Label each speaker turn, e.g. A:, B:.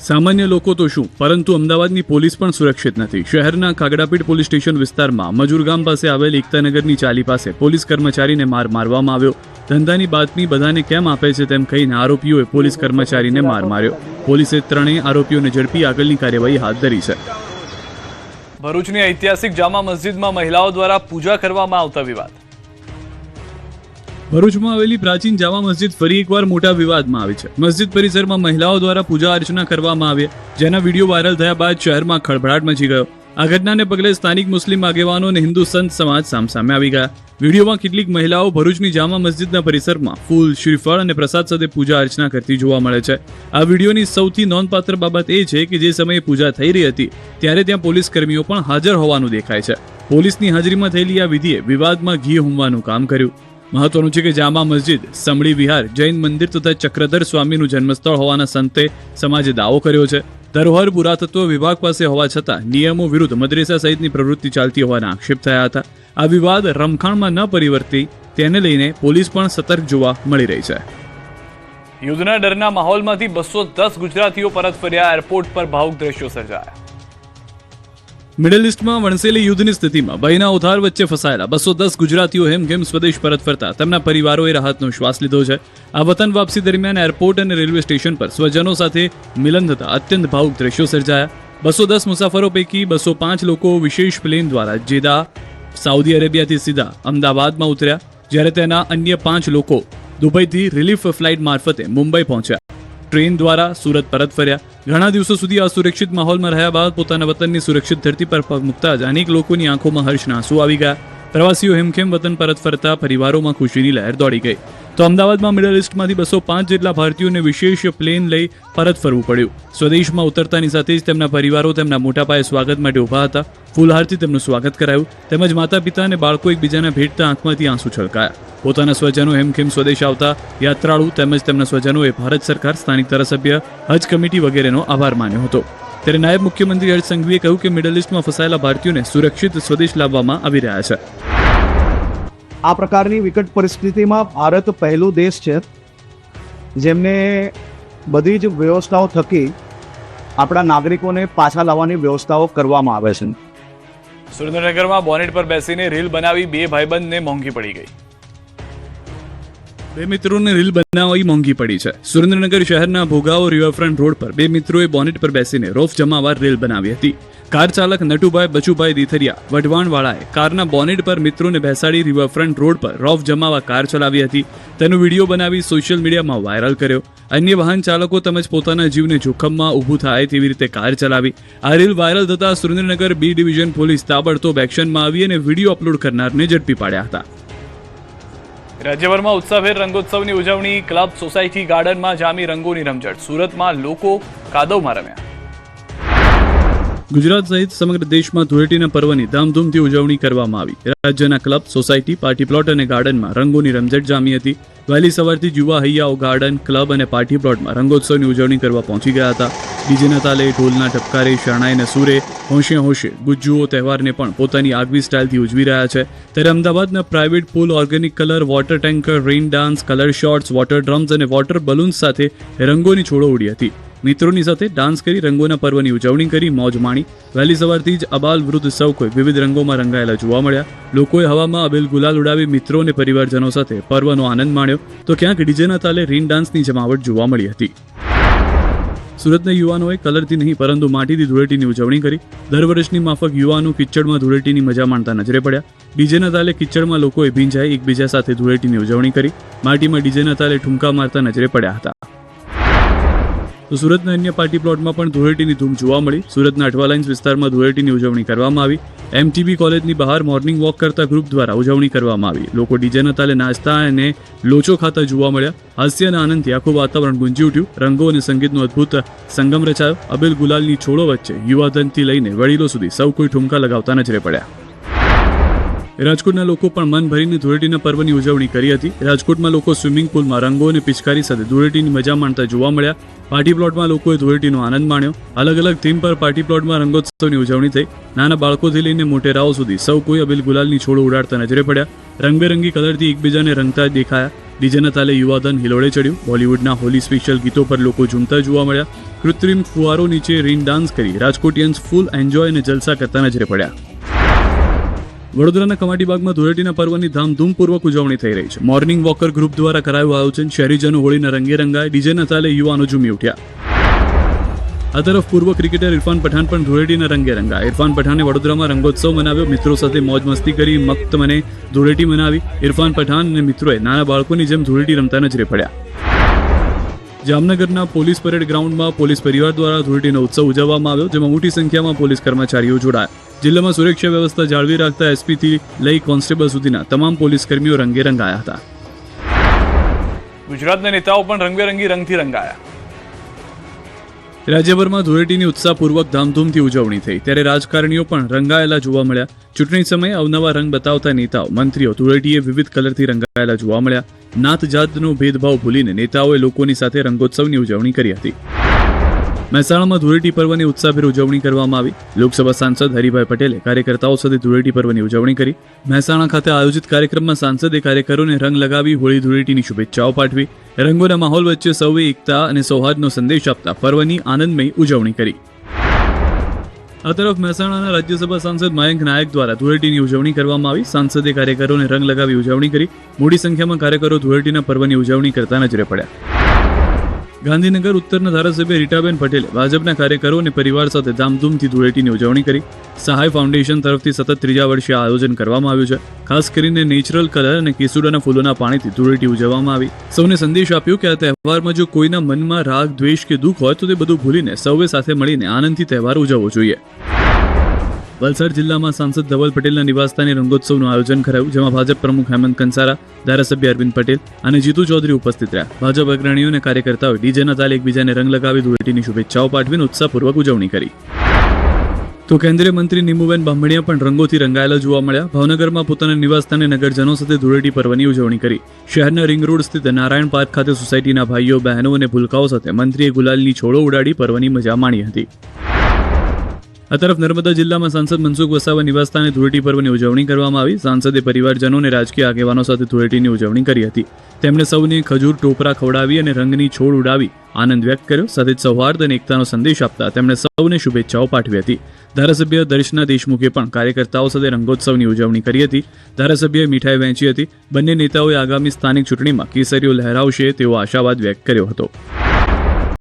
A: સામાન્ય લોકો તો શું, પરંતુ અમદાવાદની પોલીસ પણ સુરક્ષિત નથી. શહેરના કાગડાપીઠ પોલીસ સ્ટેશન વિસ્તારમાં મજૂર ગામ પાસે આવેલ એકતાનગરની ચાલી પાસે પોલીસ કર્મચારીને મારવામાં આવ્યો. ધંધાની બાતમી બધાને કેમ આપે છે તેમ કહીને આરોપીઓએ પોલીસ કર્મચારીને માર્યો. પોલીસે ત્રણેય આરોપીઓને ઝડપી આગળની કાર્યવાહી હાથ ધરી છે.
B: ભરૂચની ઐતિહાસિક જામા મસ્જિદમાં મહિલાઓ દ્વારા પૂજા કરવામાં આવતા વિવાદ.
A: ભરૂચમાં આવેલી પ્રાચીન જામા મસ્જિદ ફરી એકવાર મોટા વિવાદમાં આવી છે. મસ્જિદ પરિસરમાં મહિલાઓ દ્વારા પૂજા અર્ચના કરવામાં આવી, જેના વિડીયો વાયરલ થયા બાદ શહેરમાં ખળભળાટ મચી ગયો. આ ઘટનાને પગલે સ્થાનિક મુસ્લિમ આગેવાનો અને હિન્દુ સંત સમાજ સામસામે આવી ગયા. વિડીયોમાં કેટલીક મહિલાઓ ભરૂચની જામા મસ્જિદના પરિસરમાં ફૂલ, શ્રીફળ અને પ્રસાદ સાથે પૂજા અર્ચના કરતી જોવા મળે છે. આ વિડીયોની સૌથી નોંધપાત્ર બાબત એ છે કે જે સમયે પૂજા થઈ રહી હતી ત્યારે ત્યાં પોલીસ કર્મીઓ પણ હાજર હોવાનું દેખાય છે. પોલીસની હાજરીમાં થયેલી આ વિધિએ વિવાદમાં ઘી હોમવાનું કામ કર્યું. મહત્વનું છે કે જામા મસ્જિદ, સમળી વિહાર, જૈન મંદિર તથા ચક્રધર સ્વામીનું જન્મસ્થળ હોવાના સંતે સમાજે દાવો કર્યો છે. ધરોહર પુરાતત્વ વિભાગ પાસે હોવા છતાં નિયમો વિરુદ્ધ મદ્રેસા સહિતની પ્રવૃત્તિ ચાલતી હોવાના આક્ષેપ થયા હતા. આ વિવાદ રમખાણમાં ન પરિવર્તે તેને લઈને પોલીસ પણ સતર્ક જોવા મળી રહી છે.
B: યુદ્ધના ડરના માહોલમાંથી 210 ગુજરાતીઓ પરત ફર્યા. એરપોર્ટ પર ભાવુક દ્રશ્યો સર્જાયા.
A: મિડલ ઇસ્ટમાં વણસેલી યુદ્ધની સ્થિતિમાં ભયના ઉધાર વચ્ચે ફસાયેલા 210 ગુજરાતીઓ હેમખેમ સ્વદેશ પરત ફરતા તેમના પરિવારોએ રાહતનો શ્વાસ લીધો છે. આ વતન વાપસી દરમિયાન એરપોર્ટ અને રેલવે સ્ટેશન પર સ્વજનો સાથે મિલન થતા અત્યંત ભાવુક દ્રશ્યો સર્જાયા. 210 મુસાફરો પૈકી 205 લોકો વિશેષ પ્લેન દ્વારા જેદા, સાઉદી અરેબિયાથી સીધા અમદાવાદમાં ઉતર્યા, જ્યારે તેના અન્ય 5 લોકો દુબઈથી રિલીફ ફ્લાઇટ મારફતે મુંબઈ પહોંચ્યા. ટ્રેન દ્વારા સુરત પરત ફર્યા. ઘણા દિવસો સુધી અસુરક્ષિત માહોલમાં રહ્યા બાદ પોતાના વતનની સુરક્ષિત ધરતી પર પગ મૂકતા જ અનેક લોકોની આંખોમાં હર્ષના આંસુ આવી ગયા. પ્રવાસીઓ હેમખેમ વતન પરત ફરતા પરિવારોમાં ખુશીની લહેર દોડી ગઈ. તો અમદાવાદમાં મિડલ ઇસ્ટમાંથી 205 જેટલા ભારતીયોને વિશેષ પ્લેન લઈ પરત ફરવું પડ્યું. સ્વદેશમાં ઉતરતાની સાથે જ તેમના પરિવારો તેમના મોટા પાયે સ્વાગત માટે ઊભા હતા. ફૂલહારથી તેમનું સ્વાગત કરાયું, તેમજ માતા પિતા અને બાળકો એકબીજાને ભેટતા આંખમાંથી આંસુ છલકાયા. પોતાના સ્વજનો હેમખેમ સ્વદેશ આવતા યાત્રાળુ તેમજ તેમના સ્વજનોએ ભારત સરકાર, સ્થાનિક ધારાસભ્ય, હજ કમિટી વગેરેનો આભાર માન્યો હતો. ત્યારે નાયબ મુખ્યમંત્રી હર્ષ સંઘવીએ કહ્યું કે મિડલ ઇસ્ટમાં ફસાયેલા ભારતીયોને સુરક્ષિત સ્વદેશ લાવવામાં આવી રહ્યા છે.
C: આ પ્રકારની વિકટ પરિસ્થિતિમાં ભારત પહેલો દેશ છે જેમને બધી જ વ્યવસ્થાઓ થકી આપણા નાગરિકોને પાછા લાવવાની વ્યવસ્થાઓ કરવામાં આવે છે.
B: સુરેન્દ્રનગરમાં બોનેટ પર બેસીને રીલ બનાવી 2 ભાઈબંધને મોંઘી પડી ગઈ.
A: 2 મિત્રોને રીલ બનાવવી મોંઘી પડી છે. સુરેન્દ્રનગર શહેરના ભોગાવો રિવરફ્રન્ટ રોડ પર 2 મિત્રોએ બોનેટ પર બેસીને રોફ જમાવવા રીલ બનાવી હતી. કાર ચાલક નટુભાઈ બચુભાઈ દીથરિયા વઢવાણવાળાએ કારના બોનેટ પર મિત્રોને બેસાડી રિવરફ્રન્ટ રોડ પર રોફ જમાવવા કાર ચલાવી હતી. તેનો વિડીયો બનાવી સોશિયલ મીડિયામાં વાયરલ કર્યો. અન્ય વાહન ચાલકો તેમજ પોતાના જીવને જોખમમાં ઊભું થાય તેવી રીતે કાર ચલાવી. આ રીલ વાયરલ થતા સુરેન્દ્રનગર બી ડિવિઝન પોલીસ તાબડતોબ એક્શનમાં આવી અને વિડીયો અપલોડ કરનારને ઝડપી પાડ્યા હતા.
B: રાજ્યભરમાં ઉત્સાહભેર રંગોત્સવની ઉજવણી. ક્લબ, સોસાયટી, ગાર્ડનમાં જામી રંગોની રમઝટ. સુરતમાં લોકો કાદવમાં રમ્યા.
A: ગુજરાત સહિત સમગ્ર દેશમાં ધૂળેટીના પર્વની ધામધૂમથી ઉજવણી કરવામાં આવી. રાજ્યના ક્લબ, સોસાયટી, પાર્ટી પ્લોટ અને ગાર્ડનમાં રંગોની રમઝટ જામી હતી. વહેલી સવારથી યુવા હૈયાઓ ગાર્ડન, ક્લબ અને પાર્ટી પ્લોટમાં રંગોત્સવની ઉજવણી કરવા પહોંચી ગયા હતા. ડીજેના તાલે, ઢોલના ઠપકારે, શરણાઈના સૂરે હોંશે હોંશે ગુજ્જુઓ તહેવારને પણ પોતાની આગવી સ્ટાઇલથી ઉજવી રહ્યા છે. ત્યારે અમદાવાદના private pool, organic colour, water tanker, rain dance, colour shots, water drums અને વોટર બલૂન્સ સાથે રંગોની છોડો ઉડી હતી. મિત્રોની સાથે ડાન્સ કરી રંગોના પર્વની ઉજવણી કરી મોજ માણી. વહેલી સવારથી જ અબાલ વૃદ્ધ સૌ કોઈ વિવિધ રંગોમાં રંગાયેલા જોવા મળ્યા. લોકોએ હવામાં અબીલ ગુલાલ ઉડાવી મિત્રો અને પરિવારજનો સાથે પર્વનો આનંદ માણ્યો. તો ક્યાંક ડીજેના તાલે રેઇન ડાન્સની જમાવટ જોવા મળી હતી. સુરતના યુવાનોએ કલરથી નહીં પરંતુ માટીથી ધૂળેટીની ઉજવણી કરી. દર વર્ષની માફક યુવાનો કિચડમાં ધૂળેટીની મજા માણતા નજરે પડ્યા. ડીજેના તાલે કિચડમાં લોકોએ ભીંજાઈ એકબીજા સાથે ધૂળેટીની ઉજવણી કરી. માટીમાં ડીજેના તાલે ઠુમકા મારતા નજરે પડ્યા હતા. તો સુરતના અન્ય પાર્ટી પ્લોટમાં પણ ધૂળેટીની ધૂમ જોવા મળી. સુરતના અઠવાલાઇન્સ વિસ્તારમાં ધૂળેટીની ઉજવણી કરવામાં આવી. MTB કોલેજની બહાર મોર્નિંગ વોક કરતા ગ્રુપ દ્વારા ઉજવણી કરવામાં આવી. લોકો ડીજેના તાલે નાચતા અને લોચો ખાતા જોવા મળ્યા. હાસ્ય અને આનંદથી આખું વાતાવરણ ગુંજી ઉઠ્યું. રંગો અને સંગીતનો અદ્ભુત સંગમ રચાયો. અબીલ ગુલાલની છોડો વચ્ચે યુવાધનથી લઈને વડીલો સુધી સૌ કોઈ ઠુમકા લગાવતા નજરે પડ્યા. રાજકોટના લોકો પણ મન ભરીને ધૂળેટીના પર્વની ઉજવણી કરી હતી. રાજકોટમાં લોકો સ્વિમિંગ પુલમાં રંગો અને પિચકારી સાથે ધૂળેટીની મજા માણતા જોવા મળ્યા. પાર્ટી પ્લોટમાં લોકોએ ધૂળેટીનો આનંદ માણ્યો. અલગ અલગ થીમ પર પાર્ટી પ્લોટમાં રંગોત્સવની ઉજવણી થઈ. નાના બાળકોથી લઈને મોટેરાઓ સુધી સૌ કોઈ અબીલ ગુલાલની છોડો ઉડાડતા નજરે પડ્યા. રંગબેરંગી કલરથી એકબીજાને રંગતા દેખાયા. ડીજેના તાલે યુવાધન હિલોળે ચડ્યું. બોલિવૂડના હોલી સ્પેશિયલ ગીતો પર લોકો ઝૂમતા જોવા મળ્યા. કૃત્રિમ ફુવારો નીચે રેઇન ડાન્સ કરી રાજકોટિયન્સ ફૂલ એન્જોય અને જલસા કરતા નજરે પડ્યા. વડોદરાના કમાટીબાગમાં ધૂળેટીના પર્વની ધામધૂમપૂર્વક ઉજવણી થઈ રહી છે. મોર્નિંગ વોકર ગ્રુપ દ્વારા કરાયું આયોજન. શહેરીજનો હોળીના રંગે રંગાય. ડીજેના તાલે યુવાનો ઝૂમી ઉઠ્યા. આ તરફ પૂર્વ ક્રિકેટર ઇરફાન પઠાણ પણ ધૂળેટીના રંગે રંગાયા. ઇરફાન પઠાણે વડોદરામાં રંગોત્સવ મનાવ્યો. મિત્રો સાથે મોજ મસ્તી કરી મક્ત મને ધૂળેટી મનાવી. ઇરફાન પઠાણ અને મિત્રોએ નાના બાળકોની જેમ ધૂળેટી રમતા નજરે પડ્યા. જામનગરના પોલીસ પરેડ ગ્રાઉન્ડમાં પોલીસ પરિવાર દ્વારા ધૂળેટીનો ઉત્સવ ઉજવવામાં આવ્યો, જેમાં મોટી સંખ્યામાં પોલીસ કર્મચારીઓ જોડાયા. જિલ્લામાં સુરક્ષા વ્યવસ્થા જાળવી રાખતા એસપીથી લઈ કોન્સ્ટેબલ સુધીના તમામ પોલીસ કર્મીઓ રંગે રંગાયા હતા.
B: ગુજરાતના નેતાઓ પણ રંગબેરંગી રંગથી રંગાયા.
A: રાજ્યભરમાં ધૂળેટીની ઉત્સાહપૂર્વક ધામધૂમથી ઉજવણી થઈ, ત્યારે રાજકારણીઓ પણ રંગાયેલા જોવા મળ્યા. ચૂંટણી સમયે અવનવા રંગ બતાવતા નેતાઓ, મંત્રીઓ ધૂળેટીએ વિવિધ કલરથી રંગાયેલા જોવા મળ્યા. નાત જાતનો ભેદભાવ ભૂલીને નેતાઓએ લોકોની સાથે રંગોત્સવની ઉજવણી કરી હતી. મહેસાણામાં ધૂળેટી પર્વની ઉત્સાહભેર ઉજવણી કરવામાં આવી. લોકસભા સાંસદ હરિભાઈ પટેલે કાર્યકર્તાઓ સાથે ધૂળેટી પર્વની ઉજવણી કરી. મહેસાણા ખાતે આયોજિત કાર્યક્રમમાં સાંસદે કાર્યકરોને રંગ લગાવી હોળી ધૂળેટીની શુભેચ્છાઓ પાઠવી. રંગોના માહોલ વચ્ચે સૌએ એકતા અને સૌહાર્દનો સંદેશ આપતા પર્વની આનંદમય ઉજવણી કરી. આ તરફ મહેસાણાના રાજ્યસભા સાંસદ મયંક નાયક દ્વારા ધૂળેટીની ઉજવણી કરવામાં આવી. સાંસદે કાર્યકરોને રંગ લગાવી ઉજવણી કરી. મોટી સંખ્યામાં કાર્યકરો ધૂળેટીના પર્વની ઉજવણી કરતા નજરે પડ્યા. ગાંધીનગર ઉત્તરના ધારાસભ્ય રીટાબેન પટેલે ભાજપના કાર્યકરો અને પરિવાર સાથે ધામધૂમથી ધૂળેટીની ઉજવણી કરી. સહાય ફાઉન્ડેશન તરફથી સતત ત્રીજા વર્ષે આ આયોજન કરવામાં આવ્યું છે. ખાસ કરીને નેચરલ કલર અને કેસુડાના ફૂલોના પાણીથી ધૂળેટી ઉજવવામાં આવી. સૌને સંદેશ આપ્યો કે આ તહેવારમાં જો કોઈના મનમાં રાગ, દ્વેષ કે દુઃખ હોય તો તે બધું ભૂલીને સૌએ સાથે મળીને આનંદથી તહેવાર ઉજવવો જોઈએ. વલસાડ જિલ્લામાં સાંસદ ધવલ પટેલના નિવાસસ્થાને રંગોત્સવનું આયોજન કરાયું, જેમાં ભાજપ પ્રમુખ હેમંત કંસારા, ધારાસભ્ય અરવિંદ પટેલ અને જીતુ ચૌધરી ઉપસ્થિત રહ્યા. ભાજપ અગ્રણીઓ અને કાર્યકર્તાઓએ ડીજેના તાલે એકબીજાને રંગ લગાવી ધૂળેટીની શુભેચ્છાઓ પાઠવીને ઉત્સાહપૂર્વક ઉજવણી કરી. તો કેન્દ્રીય મંત્રી નીમુબેન બાંભણિયા પણ રંગોથી રંગાયેલા જોવા મળ્યા. ભાવનગરમાં પોતાના નિવાસસ્થાને નગરજનો સાથે ધૂળેટી પર્વની ઉજવણી કરી. શહેરના રિંગ રોડ સ્થિત નારાયણ પાર્ક ખાતે સોસાયટીના ભાઈઓ, બહેનો અને ભૂલકાઓ સાથે મંત્રીએ ગુલાલની છોડો ઉડાડી પર્વની મજા માણી હતી. આ તરફ નર્મદા જિલ્લામાં સાંસદ મનસુખ વસાવા નિવાસસ્થાને ધૂળેટી પર્વની ઉજવણી કરવામાં આવી. સાંસદે પરિવારજનો અને રાજકીય આગેવાનો સાથે ધૂળેટીની ઉજવણી કરી હતી. તેમણે સૌને ખજૂર ટોપરા ખવડાવી અને રંગની છોડ ઉડાવી આનંદ વ્યક્ત કર્યો. સાથે જ સૌહાર્દ અને એકતાનો સંદેશ આપતા તેમણે સૌને શુભેચ્છાઓ પાઠવી હતી. ધારાસભ્ય દર્શના દેશમુખે પણ કાર્યકર્તાઓ સાથે રંગોત્સવની ઉજવણી કરી હતી. ધારાસભ્યએ મીઠાઈ વહેંચી હતી. બંને નેતાઓએ આગામી સ્થાનિક ચૂંટણીમાં કેસરીઓ લહેરાવશે તેવો આશાવાદ વ્યક્ત કર્યો હતો.